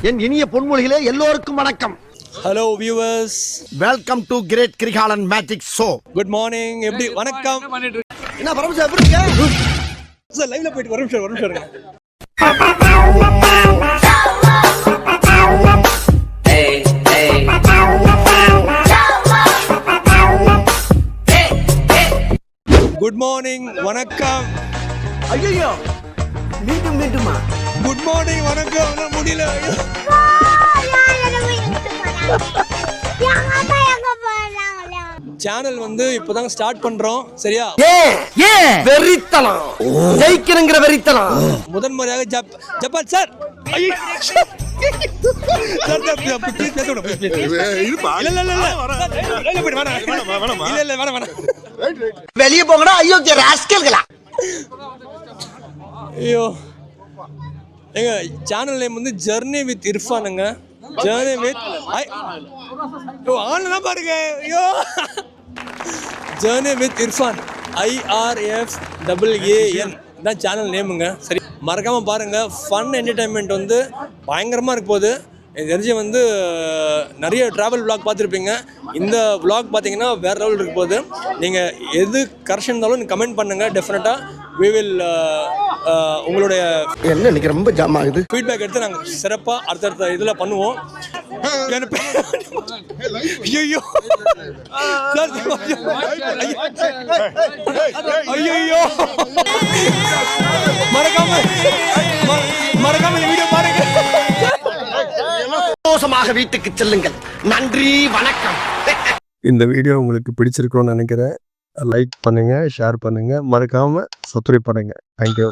என் இனிய பொன்மொழிகளே எல்லோருக்கும் வணக்கம். Hello viewers, welcome to great Kirikalan magic show. Good morning. எப்படி வணக்கம். என்ன பரமேஸ்வரன் எப்படி இருக்க? சார் லைவ்ல போயிட்டு ஒரு நிமிஷம் இருங்க. குட் மார்னிங், வணக்கம். ஐயோ மீண்டுமா? குட் மார்னிங், வணக்கம். முடியல. சேனல் வந்து இப்போதான் ஸ்டார்ட் பண்றோம், சரியா? வெறித்தனம், ஜெயிக்கிறங்கிற வெறித்தனம். முதன் முறையாக ஜப்பான் சார். வெளியே போங்கடா. ஐயோ ராஸ்கல்களா. ஐயோ, எங்க சேனல் நேம் வந்து ஜர்னி வித் இர்ஃபானுங்க. ஜர்னி வித் ஆன்லாம் பாருங்க. ஐயோ, ஜர்னி வித் இர்ஃபான், IRFAAN தான் சேனல் நேமுங்க. சரி, மறக்காமல் பாருங்கள். ஃபன் என்டர்டைன்மெண்ட் வந்து பயங்கரமாக இருக்க போகுது. எனக்கு தெரிஞ்சு வந்து நிறைய ட்ராவல் விளாக் பார்த்துருப்பீங்க. இந்த விளாக் பார்த்தீங்கன்னா வேறு லெவல் இருக்க போகுது. நீங்கள் எது கரெக்ஷன் இருந்தாலும் நீங்கள் கமெண்ட் பண்ணுங்கள். டெஃபினட்டாக we will உங்களுடைய என்ன இன்னைக்கு ரொம்ப ஜாம் ஆகுது ஃபீட்பேக் எடுத்து நாங்கள் சிறப்பாக அடுத்தடுத்த இதில் பண்ணுவோம். ஐயோ ஐயோ, மறக்காம வீடியோ பாருங்க. சந்தோஷமாக வீட்டுக்கு செல்லுங்கள். நன்றி, வணக்கம். இந்த வீடியோ உங்களுக்கு பிடிச்சிருக்கும்னு நினைக்கிறேன். லைக் பண்ணுங்க, ஷேர் பண்ணுங்க, மறக்காம சப்ஸ்கிரைப் பண்ணுங்க. தேங்க்யூ.